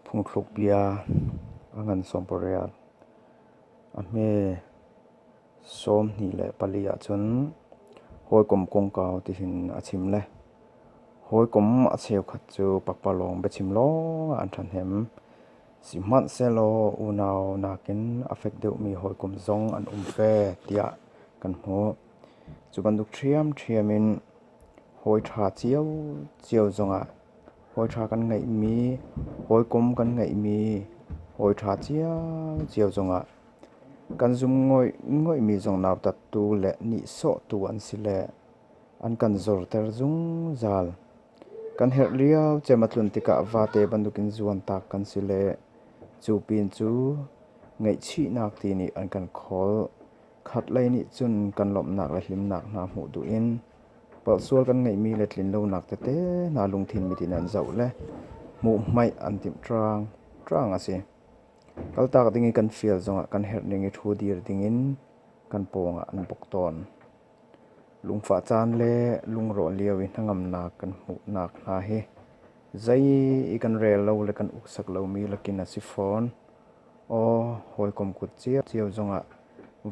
phung thluk bia angan somporia ame som ni le palia chun hoi kom kong kaw ti hin achim le hoi kom a cheu khat chu pakpalong be chim lo an than hem siman selo unaw nakin affect deuh mi hoi kom zong an fe tia kan hmu chu kan duk thiamin hoi tha chiao zonga hoi tha kan ngai mi hoi kom kan ngai mi hoi tha chiao zonga kan zum ngoi mi zong naw tat tu le ni so tu an sile an kan zor ter zung zal kan her riau chematlun tika wate bandukin zuan tak kan sile chu pin chu ngai chi nak ti ni an kan khol khat lai ni chun kan lom nak la hlim nak na mu du in pal sual kan ngai mi le tlin lo nak te na lung thin mi tin an zau le mu mai an tim trang ase kal tak dingi kan feel zonga kan her ningi thu dir dingin kan ponga an bokton lungfa chan le lungro liawi hangam na kan mu nak na he zai i kan rel lo le kan uksak lo mi lakin a sifon o hoi kom kut chiao zonga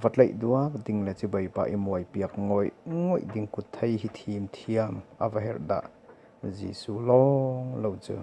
vatlai duak ding le chi bai pa i moi piak ngoi ding kut thai hi thim thiam ava her da jisu long lo chu